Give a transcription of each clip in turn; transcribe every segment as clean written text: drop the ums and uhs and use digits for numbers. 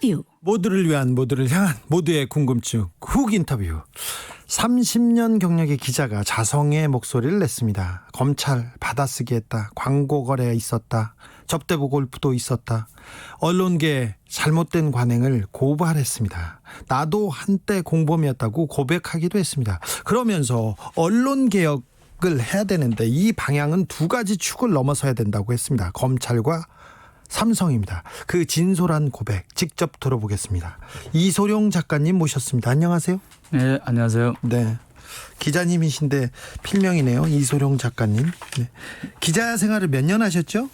인터뷰. 모두를 위한, 모두를 향한, 모두의 궁금증 훅 인터뷰. 30년 경력의 기자가 자성의 목소리를 냈습니다. 검찰 받아쓰기 했다. 광고 거래 있었다. 접대부 골프도 있었다. 언론계 잘못된 관행을 고발했습니다. 나도 한때 공범이었다고 고백하기도 했습니다. 그러면서 언론 개혁을 해야 되는데 이 방향은 두 가지 축을 넘어서야 된다고 했습니다. 검찰과 삼성입니다. 그 진솔한 고백 직접 들어보겠습니다. 이소룡 작가님 모셨습니다. 안녕하세요. 네, 안녕하세요. 네, 기자님이신데 필명이네요. 이소룡 작가님. 네. 기자 생활을 몇 년 하셨죠?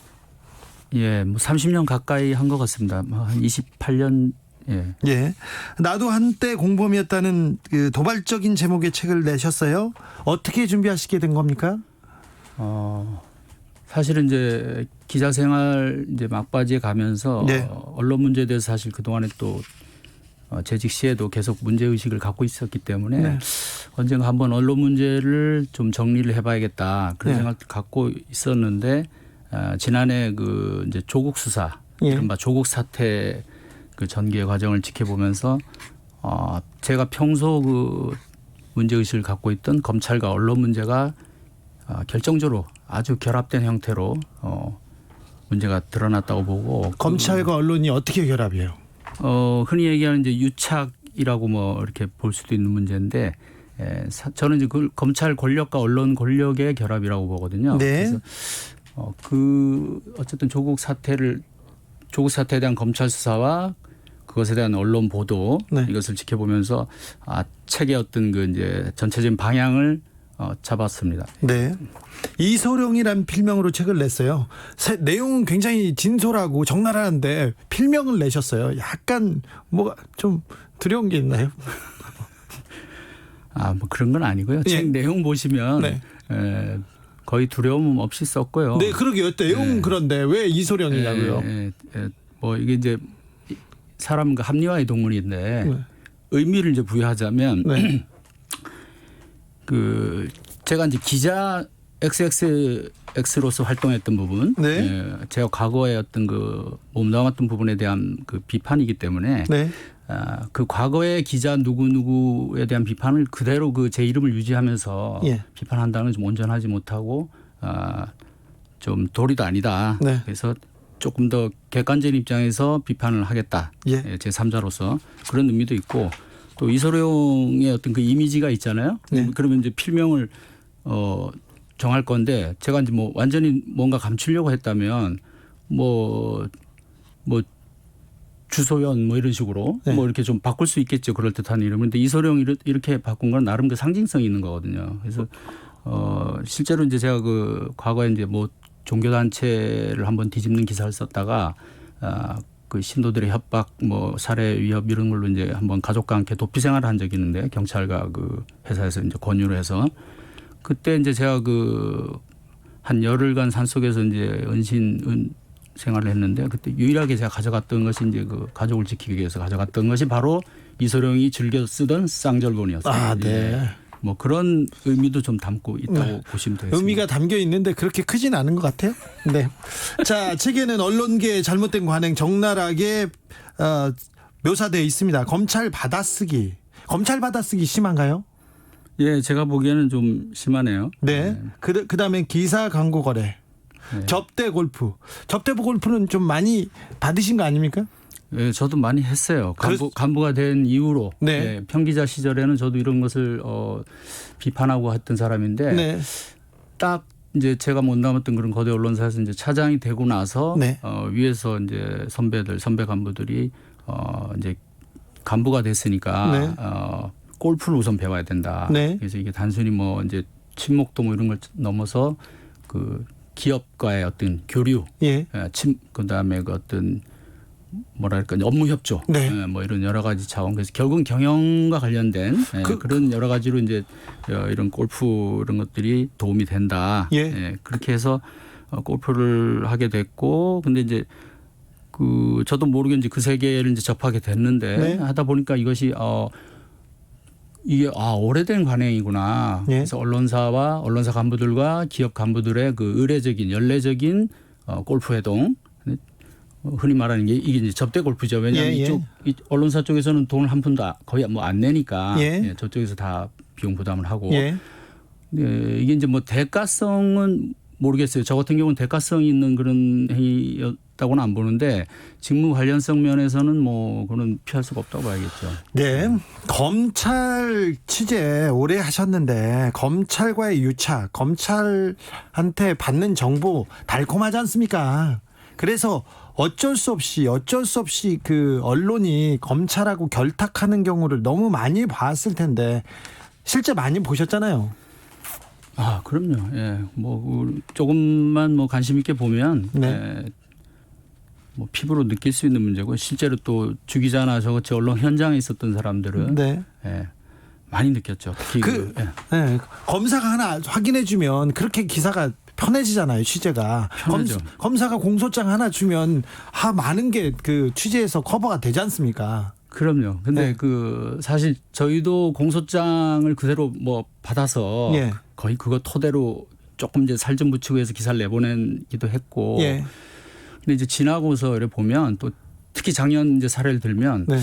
예, 뭐 30년 가까이 한 것 같습니다. 뭐 한 28년. 예. 예. 나도 한때 공범이었다는 그 도발적인 제목의 책을 내셨어요. 어떻게 준비하시게 된 겁니까? 사실은 이제 기자 생활 이제 막바지에 가면서 네. 언론 문제에 대해서 사실 그 동안에 또 재직 시에도 계속 문제 의식을 갖고 있었기 때문에 네. 언젠가 한번 언론 문제를 좀 정리를 해봐야겠다 그런 네. 생각을 갖고 있었는데 지난해 그 이제 조국 수사, 예. 이른바 조국 사태 그 전개 과정을 지켜보면서 제가 평소 그 문제 의식을 갖고 있던 검찰과 언론 문제가 결정적으로 아주 결합된 형태로 문제가 드러났다고 보고 검찰과 언론이 어떻게 결합이에요? 흔히 얘기하는 이제 유착이라고 뭐 이렇게 볼 수도 있는 문제인데 저는 이제 그 검찰 권력과 언론 권력의 결합이라고 보거든요. 네. 그래서 어쨌든 조국 사태에 대한 검찰 수사와 그것에 대한 언론 보도 네. 이것을 지켜보면서 책의 어떤 그 이제 전체적인 방향을 잡았습니다. 네. 이소룡이란 필명으로 책을 냈어요. 내용은 굉장히 진솔하고 적나라한데 필명을 내셨어요. 약간 뭐 좀 두려운 게 있나요? 뭐 그런 건 아니고요. 예. 책 내용 보시면 네. 거의 두려움 없이 썼고요. 네, 그러게요. 내용은 네. 그런데 왜 이소룡이냐고요? 뭐 이게 이제 사람 그 합리화의 동물인데 네. 의미를 이제 부여하자면 네. 그 제가 이제 기자 XXX로서 활동했던 부분, 네. 제가 과거에 어떤 그 몸담았던 부분에 대한 그 비판이기 때문에 네. 그 과거의 기자 누구누구에 대한 비판을 그대로 그 제 이름을 유지하면서 예. 비판한다는 좀 온전하지 못하고 좀 도리도 아니다. 네. 그래서 조금 더 객관적인 입장에서 비판을 하겠다. 예. 제 3자로서 그런 의미도 있고 또 이소룡의 어떤 그 이미지가 있잖아요. 네. 그러면 이제 필명을 정할 건데 제가 이제 뭐 완전히 뭔가 감추려고 했다면 뭐 주소연 뭐 이런 식으로 네. 뭐 이렇게 좀 바꿀 수 있겠죠. 그럴듯한 이름을. 근데 이소룡 이렇게 바꾼 건 나름 그 상징성이 있는 거거든요. 그래서 실제로 이제 제가 그 과거에 이제 뭐 종교단체를 한번 뒤집는 기사를 썼다가 그 신도들의 협박, 뭐 살해 위협 이런 걸로 이제 한번 가족과 함께 도피 생활을 한 적이 있는데 경찰과 그 회사에서 이제 권유를 해서 그때 이제 제가 그 한 열흘간 산속에서 이제 은신 생활을 했는데 그때 유일하게 제가 가져갔던 것이 이제 그 가족을 지키기 위해서 가져갔던 것이 바로 이소룡이 즐겨 쓰던 쌍절곤이었어요. 아, 네. 예. 뭐 그런 의미도 좀 담고 있다고 네. 보시면 되겠습니다. 의미가 담겨 있는데 그렇게 크진 않은 것 같아요. 네. 자, 책에는 언론계의 잘못된 관행 적나라하게 묘사되어 있습니다. 검찰 받아쓰기 심한가요? 예, 제가 보기에는 좀 심하네요. 네. 그다음에 기사 광고 거래, 네. 접대 골프는 좀 많이 받으신 거 아닙니까? 예, 저도 많이 했어요. 간부가 된 이후로. 네. 예, 평기자 시절에는 저도 이런 것을 비판하고 했던 사람인데 네. 딱 이제 제가 못 남았던 그런 거대 언론사에서 이제 차장이 되고 나서 네. 위에서 이제 선배 간부들이 이제 간부가 됐으니까 네. 골프를 우선 배워야 된다. 네. 그래서 이게 단순히 뭐 이제 친목도 뭐 이런 걸 넘어서 그 기업과의 어떤 교류, 예. 그다음에 그 어떤 뭐랄까 업무 협조, 네. 뭐 이런 여러 가지 차원. 그래서 결국은 경영과 관련된 그런 여러 가지로 이제 이런 골프 이런 것들이 도움이 된다. 예. 그렇게 해서 골프를 하게 됐고, 근데 이제 그 저도 모르게 이제 그 세계를 이제 접하게 됐는데 네. 하다 보니까 이것이 이게 오래된 관행이구나. 예. 그래서 언론사 간부들과 기업 간부들의 그 의례적인 연례적인 골프 회동 흔히 말하는 게 이게 이제 접대 골프죠. 왜냐하면 예, 예. 이 언론사 쪽에서는 돈을 한 푼도 거의 뭐 안 내니까 예. 저쪽에서 다 비용 부담을 하고 예. 이게 이제 뭐 대가성은 모르겠어요. 저 같은 경우는 대가성이 있는 그런 행위였다고는 안 보는데 직무 관련성 면에서는 뭐 그건 피할 수가 없다고 봐야겠죠. 네. 검찰 취재 오래 하셨는데 검찰과의 유착, 검찰한테 받는 정보 달콤하지 않습니까? 그래서 어쩔 수 없이 그 언론이 검찰하고 결탁하는 경우를 너무 많이 봤을 텐데 실제 많이 보셨잖아요. 아, 그럼요. 예. 뭐 조금만 뭐 관심 있게 보면 네. 예. 뭐 피부로 느낄 수 있는 문제고 실제로 또 주 기자나 저같이 언론 현장에 있었던 사람들은 네. 예. 많이 느꼈죠. 특히 네. 검사가 하나 확인해주면 그렇게 기사가 편해지잖아요. 취재가. 편하죠. 검사가 공소장 하나 주면 많은 게 그 취재에서 커버가 되지 않습니까? 그럼요. 근데 네. 그 사실 저희도 공소장을 그대로 뭐 받아서 예. 거의 그거 토대로 조금 이제 살 좀 붙이고 해서 기사를 내보내기도 했고. 예. 근데 이제 지나고서 이렇게 보면 또 특히 작년 이제 사례를 들면 네.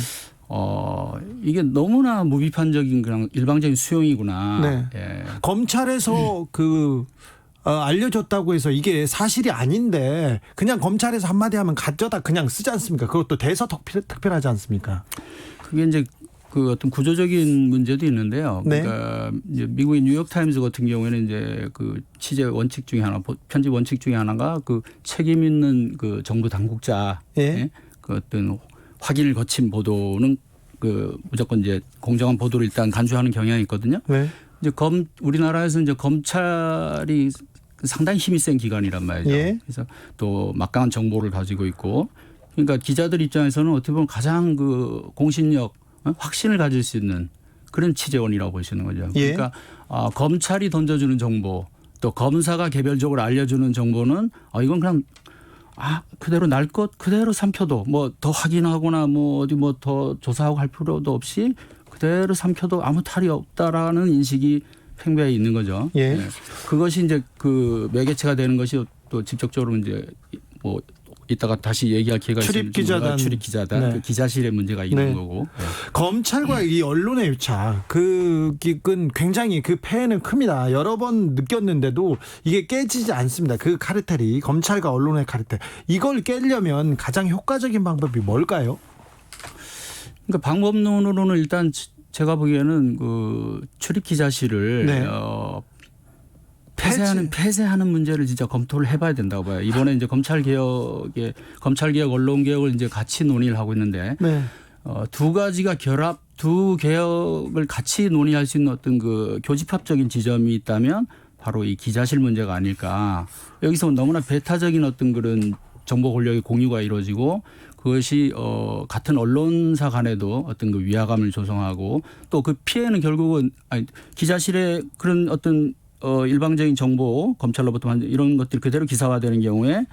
이게 너무나 무비판적인 그냥 일방적인 수용이구나. 네. 예. 검찰에서 알려줬다고 해서 이게 사실이 아닌데 그냥 검찰에서 한마디 하면 가져다 그냥 쓰지 않습니까? 그것도 대서특필하지 않습니까? 그게 이제 그 어떤 구조적인 문제도 있는데요. 네. 그러니까 이제 미국의 뉴욕타임즈 같은 경우에는 이제 그 취재 원칙 중에 하나, 편집 원칙 중에 하나가 그 책임 있는 그 정부 당국자, 예. 그 어떤 확인을 거친 보도는 그 무조건 이제 공정한 보도를 일단 간주하는 경향이 있거든요. 네. 이제 우리나라에서 이제 검찰이 상당히 힘이 센 기관이란 말이죠. 예. 그래서 또 막강한 정보를 가지고 있고, 그러니까 기자들 입장에서는 어떻게 보면 가장 그 공신력, 확신을 가질 수 있는 그런 취재원이라고 보시는 거죠. 예. 그러니까 검찰이 던져주는 정보, 또 검사가 개별적으로 알려주는 정보는 이건 그냥 그대로 날 것 그대로 삼켜도 뭐 더 확인하거나 뭐 어디 뭐 더 조사하고 할 필요도 없이 그대로 삼켜도 아무 탈이 없다라는 인식이 팽배해 있는 거죠. 예. 네. 그것이 이제 그 매개체가 되는 것이 또 직접적으로 이제 뭐 이따가 다시 얘기할 기회가 있을 출입 기자단, 네. 그 기자실의 문제가 있는 네. 거고. 네. 검찰과 이 언론의 유착 그건 굉장히 그 폐해는 큽니다. 여러 번 느꼈는데도 이게 깨지지 않습니다. 그 카르텔이 검찰과 언론의 카르텔 이걸 깨려면 가장 효과적인 방법이 뭘까요? 그러니까 방법론으로는 일단 제가 보기에는 그 출입 기자실을 네. 폐쇄하는 문제를 진짜 검토를 해봐야 된다고 봐요. 이번에 이제 검찰 개혁, 언론 개혁을 이제 같이 논의를 하고 있는데 네. 두 가지가 두 개혁을 같이 논의할 수 있는 어떤 그 교집합적인 지점이 있다면 바로 이 기자실 문제가 아닐까. 여기서 너무나 배타적인 어떤 그런 정보 권력의 공유가 이루어지고 그것이 같은 언론사 간에도 어떤 그 위화감을 조성하고 또 그 피해는 결국은 기자실의 그런 어떤 일방적인 정보 검찰로부터 이런 것들이 그대로 기사화되는 경우에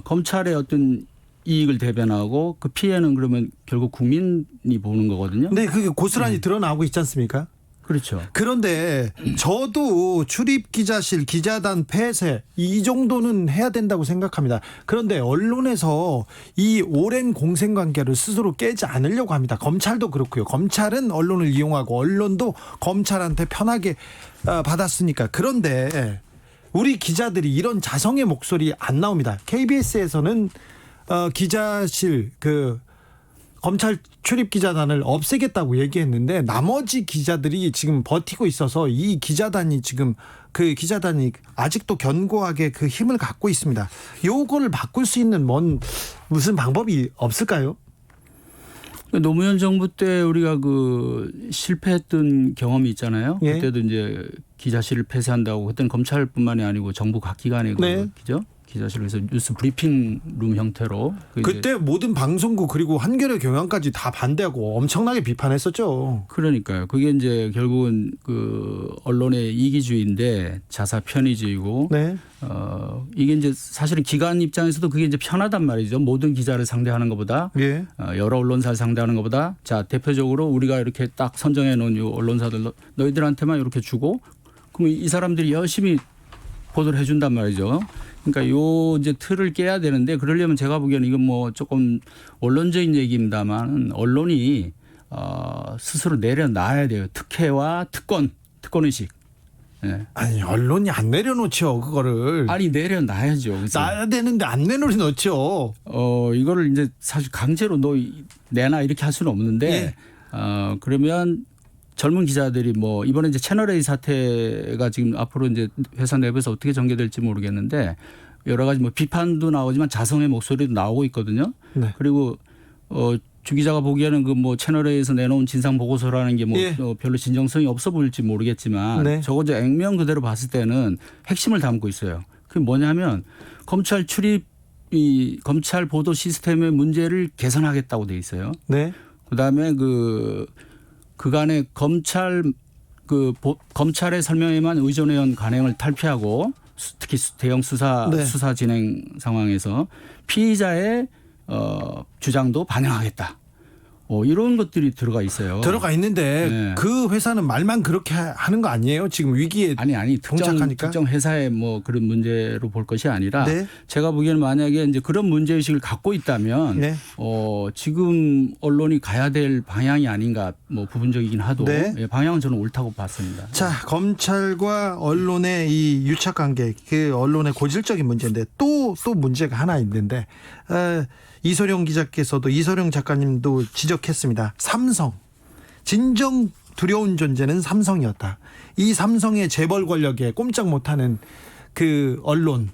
검찰의 어떤 이익을 대변하고 그 피해는 그러면 결국 국민이 보는 거거든요. 네, 그게 고스란히 드러나고 있지 않습니까? 그렇죠. 그런데 저도 출입 기자실 기자단 폐쇄 이 정도는 해야 된다고 생각합니다. 그런데 언론에서 이 오랜 공생관계를 스스로 깨지 않으려고 합니다. 검찰도 그렇고요. 검찰은 언론을 이용하고 언론도 검찰한테 편하게 받았으니까. 그런데 우리 기자들이 이런 자성의 목소리 안 나옵니다. KBS에서는 기자실 검찰 출입 기자단을 없애겠다고 얘기했는데 나머지 기자들이 지금 버티고 있어서 이 기자단이 지금 그 기자단이 아직도 견고하게 그 힘을 갖고 있습니다. 요거를 바꿀 수 있는 무슨 방법이 없을까요? 노무현 정부 때 우리가 그 실패했던 경험이 있잖아요. 예. 그때도 이제 기자실을 폐쇄한다고 그때는 검찰뿐만이 아니고 정부 각 기관의 네. 기자실에서 뉴스 브리핑 룸 형태로 그때 모든 방송국 그리고 한겨레 경향까지 다 반대하고 엄청나게 비판했었죠. 그러니까요. 그게 이제 결국은 그 언론의 이기주의인데 자사 편의주의고 네. 이게 이제 사실은 기관 입장에서도 그게 이제 편하단 말이죠. 모든 기자를 상대하는 것보다 예. 여러 언론사를 상대하는 것보다 자 대표적으로 우리가 이렇게 딱 선정해 놓은 이 언론사들 너희들한테만 이렇게 주고 그럼 이 사람들이 열심히 보도를 해준단 말이죠. 그러니까 요 이제 틀을 깨야 되는데 그러려면 제가 보기에는 이건 뭐 조금 원론적인 얘기입니다만 언론이 스스로 내려놔야 돼요. 특혜와 특권 의식. 네. 아니 언론이 안 내려놓죠 그거를. 아니 내려놔야죠. 그죠? 놔야 되는데 안 내려놓죠. 이거를 이제 사실 강제로 너 내놔 이렇게 할 수는 없는데 예. 그러면 젊은 기자들이 뭐 이번에 이제 채널A 사태가 지금 앞으로 이제 회사 내부에서 어떻게 전개될지 모르겠는데 여러 가지 뭐 비판도 나오지만 자성의 목소리도 나오고 있거든요. 네. 그리고 주 기자가 보기에는 그 뭐 채널A에서 내놓은 진상 보고서라는 게 뭐 예. 별로 진정성이 없어 보일지 모르겠지만 네. 저거 이제 액면 그대로 봤을 때는 핵심을 담고 있어요. 그게 뭐냐면 검찰 출입이 검찰 보도 시스템의 문제를 개선하겠다고 돼 있어요. 네. 그다음에 그간의 검찰의 설명에만 의존해온 관행을 탈피하고 특히 대형 네. 수사 진행 상황에서 피의자의 주장도 반영하겠다. 이런 것들이 들어가 있어요. 들어가 있는데 네. 그 회사는 말만 그렇게 하는 거 아니에요? 지금 위기에 아니 봉착하니까? 특정 회사의 뭐 그런 문제로 볼 것이 아니라 네. 제가 보기에는 만약에 이제 그런 문제 의식을 갖고 있다면 네. 지금 언론이 가야 될 방향이 아닌가 뭐 부분적이긴 하도 네. 예, 방향은 저는 옳다고 봤습니다. 자, 검찰과 언론의 이 유착 관계, 그 언론의 고질적인 문제인데 또 문제가 하나 있는데 이소룡 기자께서도 이소룡 작가님도 지적했습니다. 삼성. 진정 두려운 존재는 삼성이었다. 이 삼성의 재벌 권력에 꼼짝 못하는 그 언론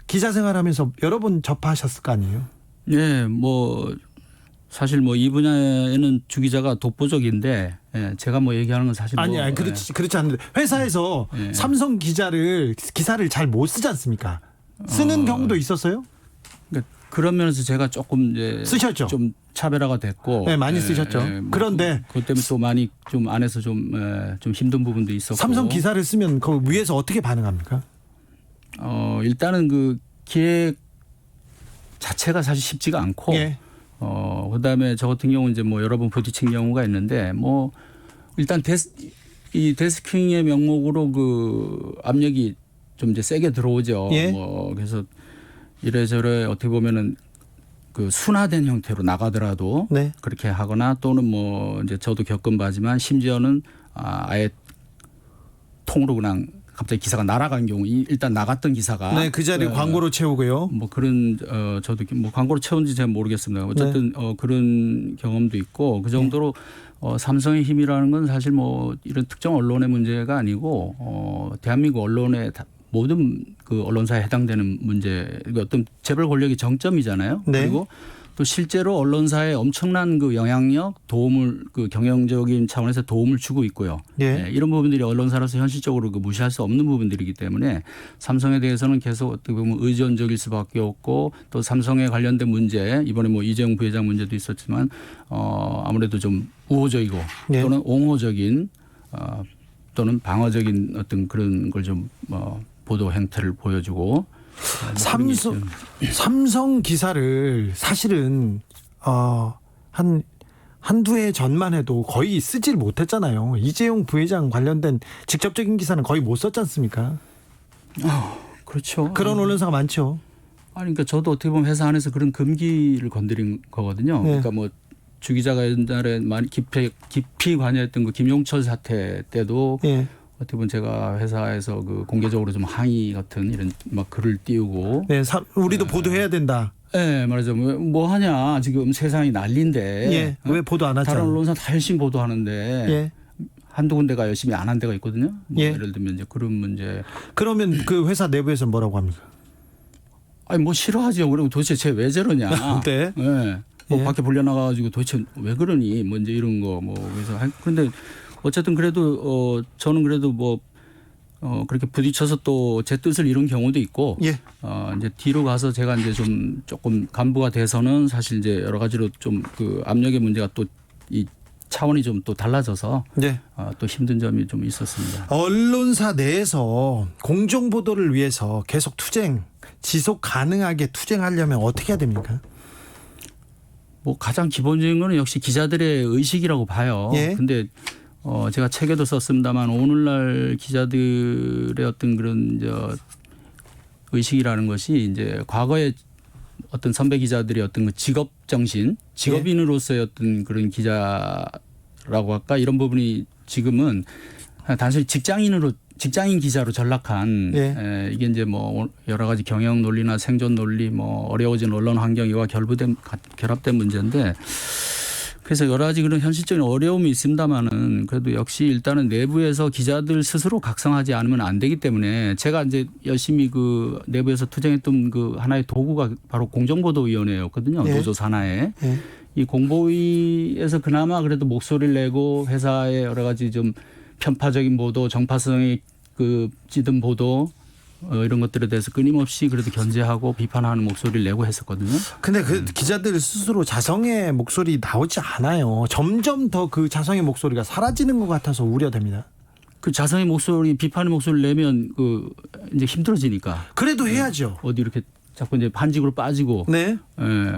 기자 생활하면서 여러 번 접하셨을 거 아니에요? 예, 뭐 사실 뭐 이 분야에는 주 기자가 독보적인데 제가 뭐 얘기하는 건 사실 아니, 뭐, 그렇지 않는데 회사에서 예. 삼성 기사를 잘 못 쓰지 않습니까? 쓰는 경우도 있었어요? 그러니까 그런 면에서 제가 조금 이제 쓰셨죠? 좀 차별화가 됐고, 네, 많이 쓰셨죠. 뭐 그런데 그것 때문에 또 많이 좀 안에서 좀 힘든 부분도 있었고. 삼성 기사를 쓰면 그 위에서 어떻게 반응합니까? 일단은 그 기획 자체가 사실 쉽지가 않고, 예. 그다음에 저 같은 경우는 이제 뭐 여러 번 부딪힌 경우가 있는데, 뭐 일단 이 데스킹의 명목으로 그 압력이 좀 이제 세게 들어오죠. 예. 뭐 그래서 이래저래 어떻게 보면은 그 순화된 형태로 나가더라도 네. 그렇게 하거나 또는 뭐 이제 저도 겪은 바지만 심지어는 아예 통으로 그냥 갑자기 기사가 날아간 경우 일단 나갔던 기사가 네, 그 자리 광고로 채우고요. 뭐 그런 저도 뭐 광고로 채운지 잘 모르겠습니다. 어쨌든 그런 경험도 있고 그 정도로 삼성의 힘이라는 건 사실 뭐 이런 특정 언론의 문제가 아니고 대한민국 언론의 모든 그 언론사에 해당되는 문제, 어떤 재벌 권력의 정점이잖아요. 네. 그리고 또 실제로 언론사에 엄청난 그 영향력, 도움을 그 경영적인 차원에서 도움을 주고 있고요. 예. 이런 부분들이 언론사로서 현실적으로 그 무시할 수 없는 부분들이기 때문에 삼성에 대해서는 계속 어떻게 보면 의존적일 수밖에 없고 또 삼성에 관련된 문제, 이번에 뭐 이재용 부회장 문제도 있었지만 아무래도 좀 우호적이고 예. 또는 옹호적인 또는 방어적인 어떤 그런 걸 좀 보도 행태를 보여주고 삼성 기사를 사실은 한두 해 전만 해도 거의 쓰질 못했잖아요. 이재용 부회장 관련된 직접적인 기사는 거의 못 썼지 않습니까? 그렇죠. 그런 언론사가 많죠. 아니 그러니까 저도 어떻게 보면 회사 안에서 그런 금기를 건드린 거거든요. 네. 그러니까 뭐 주 기자가 옛날에 많이 깊이 관여했던 그 김용철 사태 때도 예. 어떻게 보면 제가 회사에서 그 공개적으로 좀 항의 같은 이런 막 글을 띄우고. 네, 우리도 보도해야 된다. 네, 말하자면 뭐 하냐 지금 세상이 난리인데. 예. 왜 보도 안 하죠? 다른 언론사 다 열심히 보도하는데. 예. 한두 군데가 열심히 안 한 데가 있거든요. 뭐 예. 예를 들면 이제 그런 문제. 그러면 그 회사 내부에서 뭐라고 합니까? 아니 뭐 싫어하죠. 그리고 도대체 쟤 왜 저러냐. 네. 네. 뭐 예. 밖에 불려나가가지고 도대체 왜 그러니 뭐 이제 이런 거 뭐 그래서 그런데 어쨌든 그래도 저는 그래도 뭐 그렇게 부딪혀서 또 제 뜻을 이룬 경우도 있고 예. 이제 뒤로 가서 제가 이제 좀 조금 간부가 돼서는 사실 이제 여러 가지로 좀 그 압력의 문제가 또 이 차원이 좀 또 달라져서 네. 또 힘든 점이 좀 있었습니다. 언론사 내에서 공정 보도를 위해서 계속 지속 가능하게 투쟁하려면 어떻게 해야 됩니까? 뭐 가장 기본적인 거는 역시 기자들의 의식이라고 봐요. 예. 근데 제가 책에도 썼습니다만 오늘날 기자들의 어떤 그런 의식이라는 것이 이제 과거에 어떤 선배 기자들이 어떤 그 직업 정신, 직업인으로서의 어떤 그런 기자라고 할까 이런 부분이 지금은 단순히 직장인 기자로 전락한 이게 이제 뭐 여러 가지 경영 논리나 생존 논리 뭐 어려워진 언론 환경과 결합된 문제인데 그래서 여러 가지 그런 현실적인 어려움이 있습니다만은 그래도 역시 일단은 내부에서 기자들 스스로 각성하지 않으면 안 되기 때문에 제가 이제 열심히 그 내부에서 투쟁했던 그 하나의 도구가 바로 공정보도위원회였거든요. 노조 산하에. 이 공보위에서 그나마 그래도 목소리를 내고 회사의 여러 가지 좀 편파적인 보도, 정파성이 그 찌든 보도 이런 것들에 대해서 끊임없이 그래도 견제하고 비판하는 목소리를 내고 했었거든요. 근데 그 기자들 스스로 자성의 목소리 나오지 않아요. 점점 더 그 자성의 목소리가 사라지는 것 같아서 우려됩니다. 그 자성의 목소리, 비판의 목소리를 내면 그 이제 힘들어지니까. 그래도 해야죠. 어디 이렇게 자꾸 이제 반직으로 빠지고, 네.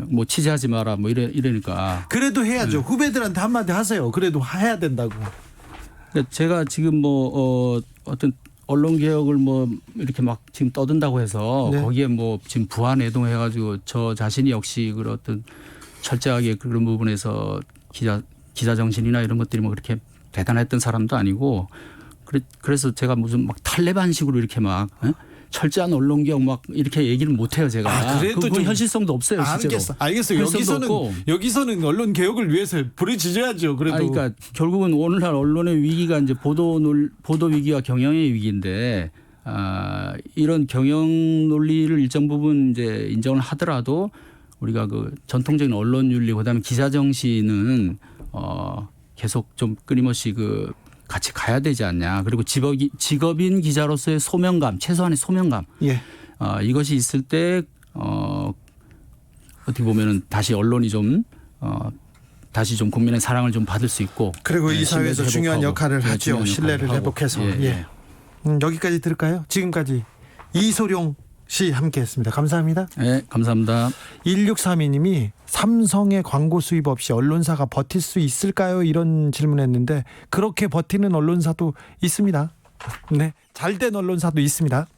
뭐 취재하지 마라, 뭐 이러니까. 그래도 해야죠. 후배들한테 한마디 하세요. 그래도 해야 된다고. 그러니까 제가 지금 뭐 어떤 언론 개혁을 뭐 이렇게 막 지금 떠든다고 해서 거기에 뭐 지금 부하 내동해가지고 저 자신이 역시 그런 어떤 철저하게 그런 부분에서 기자 정신이나 이런 것들이 뭐 그렇게 대단했던 사람도 아니고 그래서 제가 무슨 막 탈레반식으로 이렇게 막 철저한 언론 개혁 막 이렇게 얘기를 못 해요 제가. 그래도 그건 현실성도 없어요 실제로. 알겠어요. 여기서는 언론 개혁을 위해서 부르짖어야죠. 그래도. 그러니까 결국은 오늘날 언론의 위기가 이제 보도 위기와 경영의 위기인데 이런 경영 논리를 일정 부분 이제 인정을 하더라도 우리가 그 전통적인 언론 윤리 그다음에 기자 정신은 계속 좀 끊임없이 그 같이 가야 되지 않냐. 그리고 직업인 기자로서의 소명감, 최소한의 소명감. 이것이 있을 때 어떻게 보면은 다시 언론이 좀 다시 좀 국민의 사랑을 좀 받을 수 있고. 그리고 이 사회에서 중요한 역할을 하죠. 중요한 신뢰를 역할을 회복해서. 하고. 여기까지 들을까요? 지금까지 이소룡 씨 함께했습니다. 감사합니다. 네, 감사합니다. 1632님이 삼성의 광고 수입 없이 언론사가 버틸 수 있을까요? 이런 질문했는데 그렇게 버티는 언론사도 있습니다. 네, 잘된 언론사도 있습니다.